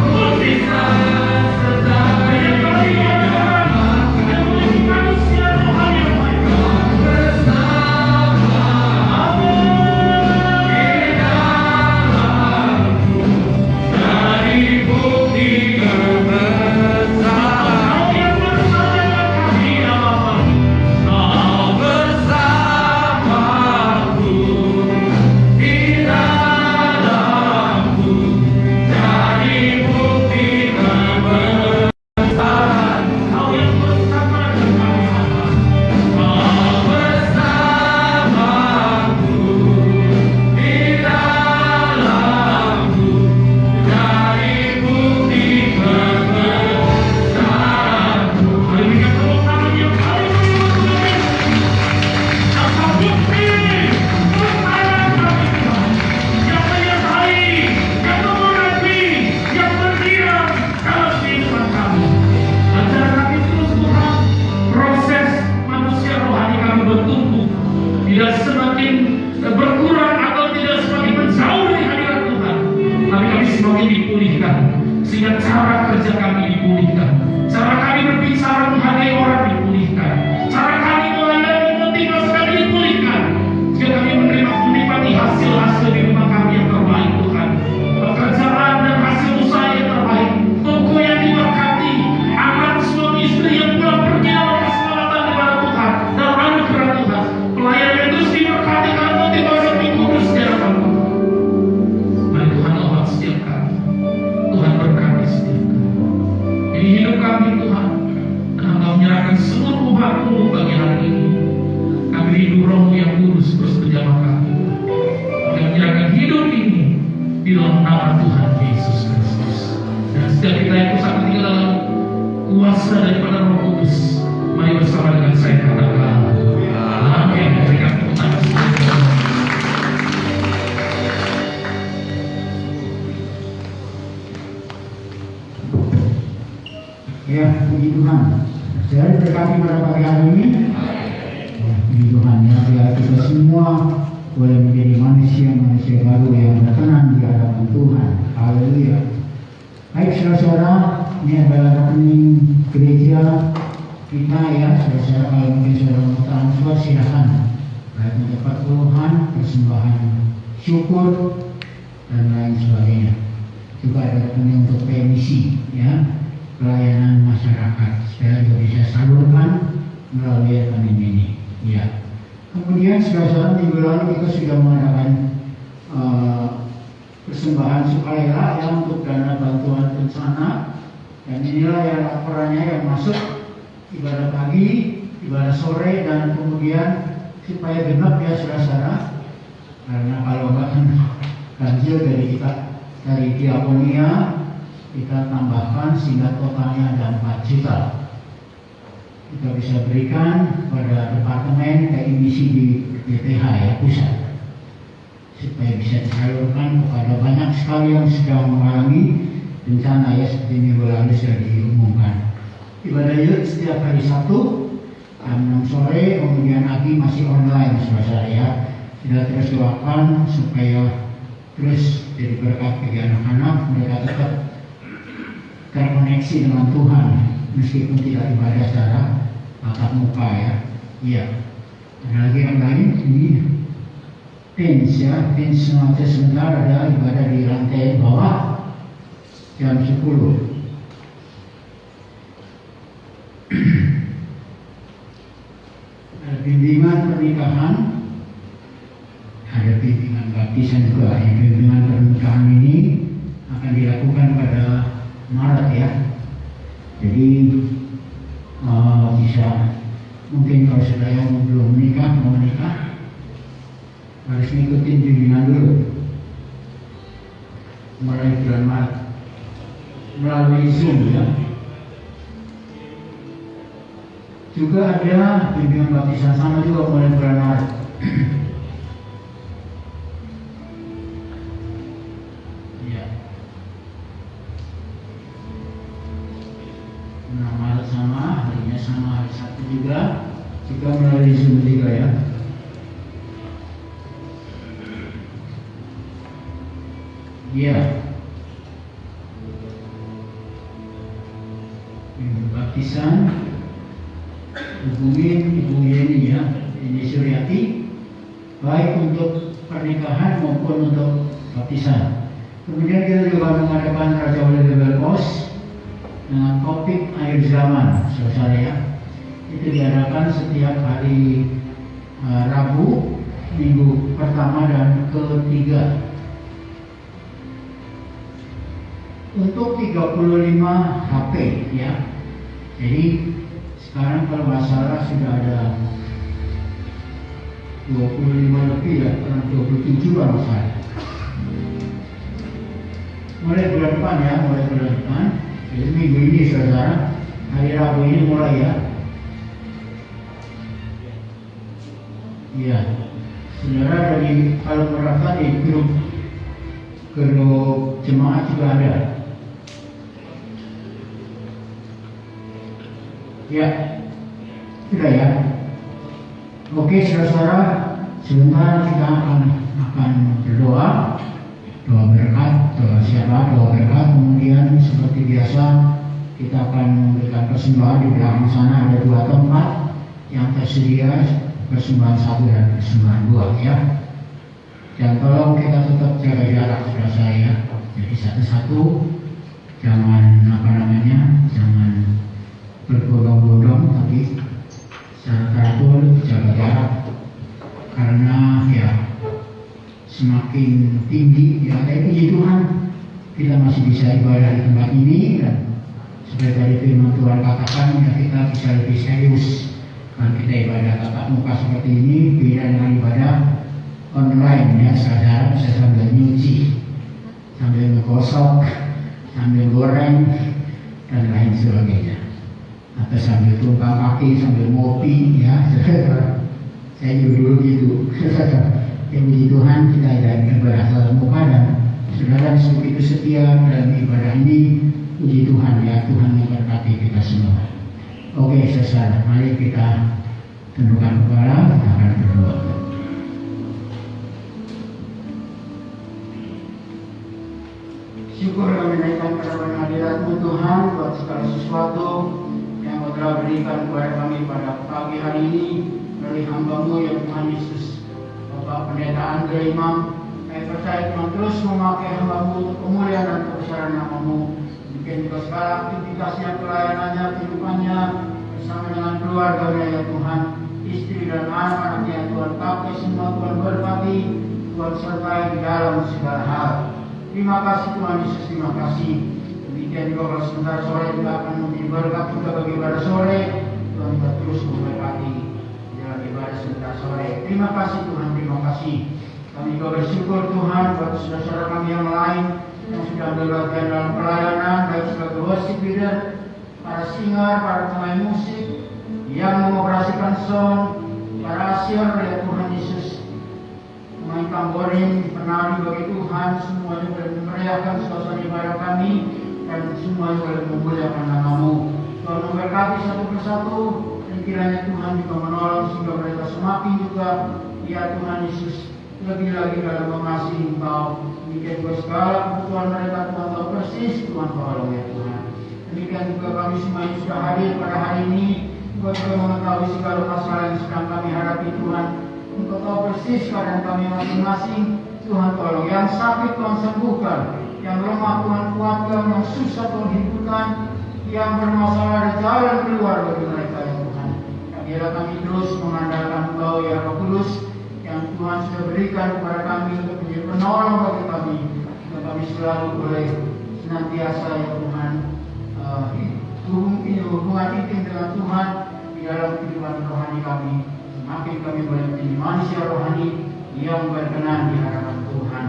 mujizat sertai tiap langkahku. Manusia rohani yang baik. Jadi bukti kebesaran. Kau yang bersama kami ya Bapa. Kau bersamaku di dalamku, jadi bukti kebesaran. Kau yang bersama kami ya Bapa. Kau bersamaku di dalamku, jadi bukti kebesaran. Mari berikan tepuk tangan yang paling meriah. Apa bukti kebesaran kami Tuhan, yang menyertai, yang memurapi, yang berdiam dalam kehidupan kami. Ajar kami terus Tuhan, proses manusia rohani kami bertumbuh, tidak semakin berkurang atau tidak semakin menjauh dari hadirat Tuhan, tapi kami semakin dipulihkan, sehingga cara kerja kami dipulihkan, cara kami berbicara menghargai orang dipulihkan, cara kami melayani motivasi kami dipulihkan, sehingga kami menikmati hasil-hasil di rumah kami yang terbaik Tuhan, pekerjaan dan hasil usaha yang terbaik, toko yang diberkati, anak suami istri yang pulang pergi dalam keselamatan kepada Tuhan dan anugerah Tuhan, pelayan yang terus diberkati karena motivasi kami kudus di hadapan Tuhan. Mari Tuhan lawat setiap kami, Tuhan berkati setiap kami. Ini hidup kami Tuhan, dan Engkau menyerahkan seluruh waktu bagi hari ini. Kami rindu Roh-Mu yang kudus terus berjamaah kami. Kami menyerahkan hidup ini di dalam nama Tuhan Yesus Kristus. Dan setiap kita yang bersama tinggal dalam kuasa daripada Roh Kudus, mari bersama dengan saya katakan, amin. Berikan tepuk tangan semuanya. Ya, puji Tuhan. Saya berkati pada pagi hari ini. Ya, puji Tuhan ya, biar kita semua boleh menjadi manusia baru yang berkenan di hadapan Tuhan. Haleluya. Baik saudara-saudara, ini adalah rekening gereja kita ya, saudara-saudara. Kalau mungkin saudara mau transfer silakan. Baik untuk perpuluhan, persembahan syukur dan lain sebagainya. Juga ada rekening untuk PMC ya, pelayanan masyarakat. Saya juga bisa salurkan melalui rekening ini. Ya. Kemudian saudara-saudara, minggu lalu kita sudah mengadakan persembahan sukarela ya untuk dana bantuan bencana, dan inilah yang laporannya yang masuk ibadah pagi, ibadah sore, dan kemudian supaya genap ya saudara-saudara, karena kalau enggak kan ganjil dari kita dari diakonia kita tambahkan sehingga totalnya ada 4 juta. Kita bisa berikan pada departemen emisi di BPH ya pusat, supaya bisa disalurkan kepada banyak sekali yang sedang mengalami bencana ya, seperti minggu lalu sudah diumumkan. Ibadah yud setiap hari Sabtu jam 6 sore, kemudian Agi masih online saudara ya. Kita terus doakan supaya terus jadi berkat bagi anak-anak, mereka tetap koneksi dengan Tuhan meskipun tidak ibadah secara tatap muka ya. Iya. Ada lagi yang lain ini tents ya, tents nanti sebentar ada ibadah di lantai bawah jam 10. Ada bimbingan pernikahan, ada bimbingan baptisan juga. Yang bimbingan pernikahan ini akan dilakukan pada Maret ya. Jadi bisa mungkin kalau saudara yang belum mau menikah harus ngikutin bimbingan dulu mulai bulan Maret melalui Zoom ya. Juga ada bimbingan baptisan sama juga mulai bulan Maret. Ya. Nah, Maret sama, harinya sama, hari Sabtu juga melalui Zoom juga ya. Iya. Baptisan hubungin Ibu Yeni ya, ini Suryati, baik untuk pernikahan maupun untuk baptisan. Kemudian kita juga mengadakan Raja Wali Level Pos dengan topik akhir zaman, saudara ya. Itu diadakan setiap hari Rabu, minggu pertama dan ketiga. Untuk 35 HP ya. Jadi sekarang kalau nggak salah sudah ada 25 lebih ya, 27 kalau saya. Mulai bulan depan ya, mulai bulan depan. Jadi minggu ini saudara, hari Rabu ini mulai ya. Iya, saudara dari kalau merasa di grup jemaat juga ada. Ya, sudah ya. Oke, saudara, sebentar kita akan berdoa, doa berkat, doa berkat. Kemudian seperti biasa kita akan memberikan persembahan. Di belakang sana ada 2 tempat yang tersedia, persembahan 1 dan persembahan 2 ya. Dan tolong kita tetap jaga jarak saudara saya. Jadi satu-satu, jangan jangan berbondong-bondong, tapi secara teratur jaga jarak. Karena ya semakin tinggi ya, tapi puji Tuhan kita masih bisa ibadah di tempat ini, dan seperti dari firman Tuhan katakan ya, kita bisa lebih serius kalau kita ibadah tatap muka seperti ini, beda dengan ibadah online ya. Saudara bisa sambil nyuci, sambil ngegosok, sambil goreng dan lain sebagainya, atau sambil tumpang kaki, sambil ngopi ya. Saya juga dulu gitu. Ya puji Tuhan kita ibadah tatap muka, dan saudara begitu setia dalam ibadah ini. Puji Tuhan ya, Tuhan memberkati kita semua. Oke saudara, mari kita tundukkan kepala, kita akan berdoa. Syukur kami naikkan kepada hadirat-Mu Tuhan buat segala sesuatu yang Kau telah berikan kepada kami pada pagi hari ini dari hamba-Mu yang Tuhan Yesus, Bapak Pendeta Andre Imam. Kami percaya Tuhan terus memakai hamba-Mu untuk kemuliaan dan kebesaran nama-Mu. Mungkin juga segala aktivitasnya, pelayanannya, kehidupannya bersama dengan keluarganya ya Tuhan, istri dan anak-anaknya Tuhan, pakai semua Tuhan berkati, Tuhan sertai di dalam segala hal. Terima kasih Tuhan Yesus, terima kasih. Demikian juga kalau sebentar sore juga akan memberi berkat juga bagi ibadah sore. Tuhan juga terus memberkati dalam ibadah sebentar sore. Terima kasih Tuhan, terima kasih. Kami juga bersyukur Tuhan buat saudara-saudara kami yang lain yang sudah berbagian dalam pelayanan, baik sebagai worship leader, para singer, para pemain musik yang mengoperasikan sound, para asyir ya Tuhan Yesus, pemain tamborin, penari bagi Tuhan, semuanya boleh memeriahkan suasana ibadah kami, dan semuanya boleh memuliakan nama-Mu. Tuhan memberkati satu persatu, dan kiranya Tuhan juga menolong sehingga mereka semakin juga ya Tuhan Yesus lebih lagi dalam mengasihi Engkau. Demikian juga segala kebutuhan mereka Tuhan tahu persis, Tuhan tolong ya Tuhan. Demikian juga kami semua yang sudah hadir pada hari ini, Engkau juga mengetahui segala masalah yang sedang kami hadapi Tuhan. Engkau tahu persis keadaan kami masing-masing. Tuhan tolong, yang sakit Tuhan sembuhkan, yang lemah Tuhan kuatkan, yang susah Tuhan hidupkan, yang bermasalah ada jalan keluar bagi mereka ya Tuhan. Biarlah kami terus mengandalkan Engkau ya Roh Kudus yang Tuhan sudah berikan kepada kami untuk menjadi penolong bagi kami. Supaya kami selalu boleh senantiasa ya Tuhan hubungan intim dengan Tuhan di dalam kehidupan rohani kami. Semakin kami boleh menjadi manusia rohani yang berkenan di hadapan Tuhan.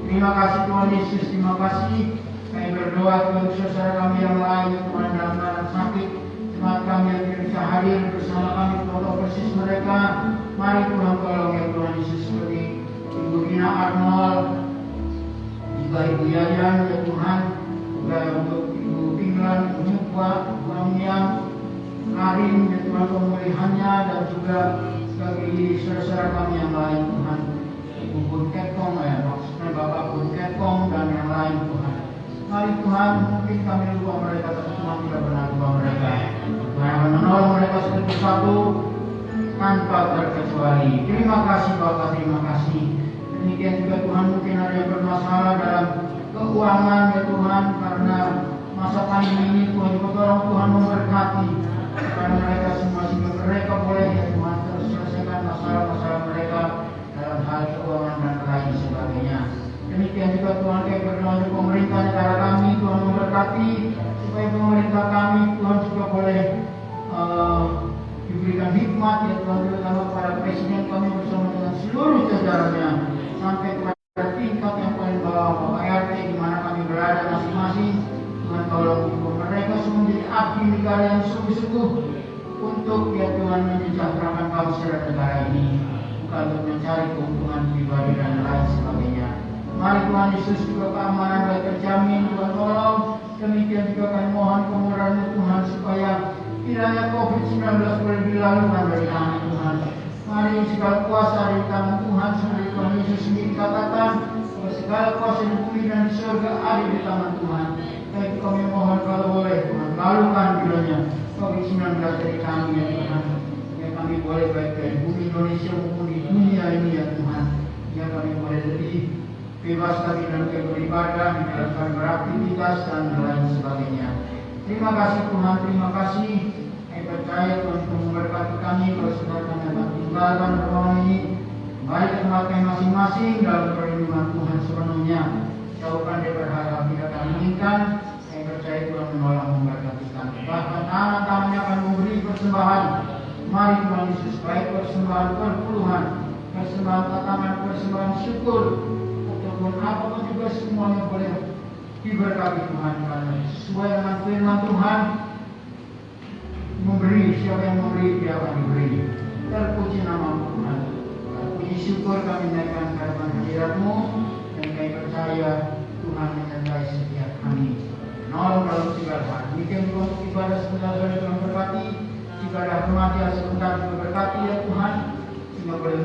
Terima kasih Tuhan Yesus, terima kasih. Kami berdoa untuk saudara kami yang lain yang Tuhan dalam keadaan sakit, jemaat kami yang tidak bisa hadir bersama kami, Tuhan tahu persis mereka. Mari Tuhan tolong ya Tuhan Yesus, seperti Ibu Gina Arnold, juga Ibu Yayan ya Tuhan, juga untuk Ibu Tinglan, Ibu Nukwa, Ibu Amiam, Karim ya Tuhan pemulihannya, dan juga bagi saudara-saudara kami yang lain Tuhan. Ibu Bun Ketong ya, maksudnya Bapak Bun Ketong dan yang lain Tuhan. Mari Tuhan, mungkin kami lupa mereka, tapi Tuhan tidak pernah lupa mereka. Tuhan menolong mereka satu persatu tanpa terkecuali. Terima kasih Bapak, terima kasih. Demikian juga Tuhan, mungkin ada yang bermasalah dalam keuangan ya Tuhan, karena masa pandemi ini Tuhan juga tolong Tuhan memberkati supaya mereka semua, sehingga mereka boleh ya Tuhan terus selesaikan masalah-masalah mereka dalam hal keuangan dan lain sebagainya. Demikian juga Tuhan kami berdoa untuk pemerintah negara kami, Tuhan memberkati supaya pemerintah kami Tuhan juga boleh diberikan hikmat ya Tuhan, terutama kepada presiden kami bersama dengan seluruh jajarannya sampai kepada tingkat yang paling bawah, Bapak RT di mana kami berada masing-masing. Tuhan tolong mereka semua menjadi abdi negara yang sungguh-sungguh untuk ya Tuhan menyejahterakan bangsa dan negara ini, bukan untuk mencari keuntungan pribadi dan lain sebagainya. Mari Tuhan Yesus juga keamanan baik terjamin, Tuhan tolong. Demikian juga kami mohon kemurahan Tuhan supaya kiranya COVID-19 boleh dilalukan dari kami Tuhan. Mari segala kuasa ada di tangan Tuhan, seperti Tuhan Yesus sendiri katakan, bahwa segala kuasa di bumi dan di surga ada di tangan Tuhan. Baik kami mohon kalau boleh Tuhan, lalukan kiranya COVID-19 dari kami ya Tuhan. Ya kami boleh baik dari bumi Indonesia maupun di dunia ini ya Tuhan. Ya kami boleh lebih bebas lagi dalam beribadah, di dalam beraktivitas dan lain sebagainya. Terima kasih Tuhan, terima kasih. Saya percaya Tuhan untuk memberkati kami kalau sudah kami akan tinggalkan ruangan ini. Kembali ke tempat kami masing-masing dalam perlindungan Tuhan sepenuhnya. Jauhkan daripada hal-hal tidak kami inginkan. Saya percaya Tuhan menolong memberkati kami. Bahkan tangan-tangannya akan memberi persembahan. Mari Tuhan Yesus, baik persembahan perpuluhan, persembahan tatangan, persembahan syukur, ataupun apapun juga semuanya boleh diberkati Tuhan, karena sesuai dengan firman Tuhan, memberi, siapa yang memberi dia akan diberi. Terpuji nama Tuhan. Puji syukur kami naikkan karena hadirat-Mu, dan kami percaya Tuhan menyertai setiap kami. Nolong dalam segala hal. Demikian juga untuk ibadah sebentar boleh Tuhan berkati, ibadah kematian sebentar juga berkati ya Tuhan, sehingga boleh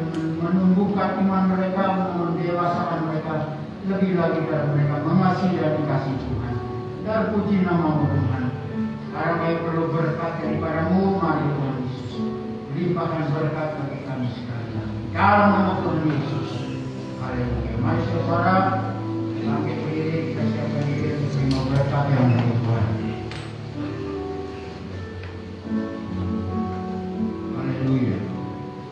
menumbuhkan iman mereka, mendewasakan mereka lebih lagi dalam mereka mengasihi dan dikasih Tuhan. Terpuji nama-Mu Tuhan. Sekarang kami perlu berkat daripada-Mu, mari Tuhan Yesus limpahkan berkat bagi kami sekalian. Dalam nama Tuhan Yesus. Haleluya. Mari saudara, bangkit berdiri, kita siapkan diri untuk terima berkat yang dari Tuhan. Haleluya.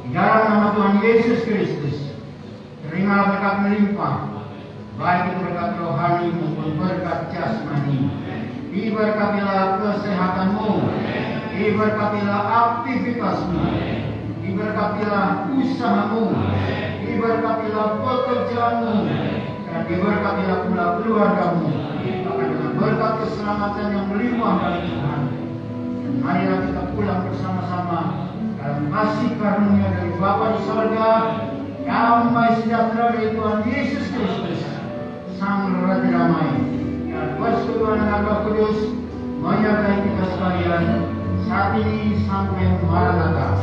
Di dalam nama Tuhan Yesus Kristus, terimalah berkat melimpah, baik itu berkat rohani maupun berkat jasmani. Diberkatilah kesehatanmu, diberkatilah aktivitasmu, diberkatilah usahamu, diberkatilah pekerjaanmu, dan diberkatilah pula keluargamu, bahkan dengan berkat keselamatan yang melimpah dari Tuhan. Dan marilah kita pulang bersama-sama dalam kasih karunia dari Bapa di sorga, damai sejahtera dari Tuhan Yesus Kristus, Sang Raja Damai, dan persekutuan dengan Roh Kudus menyertai kita sekalian saat ini sampai Maranatha.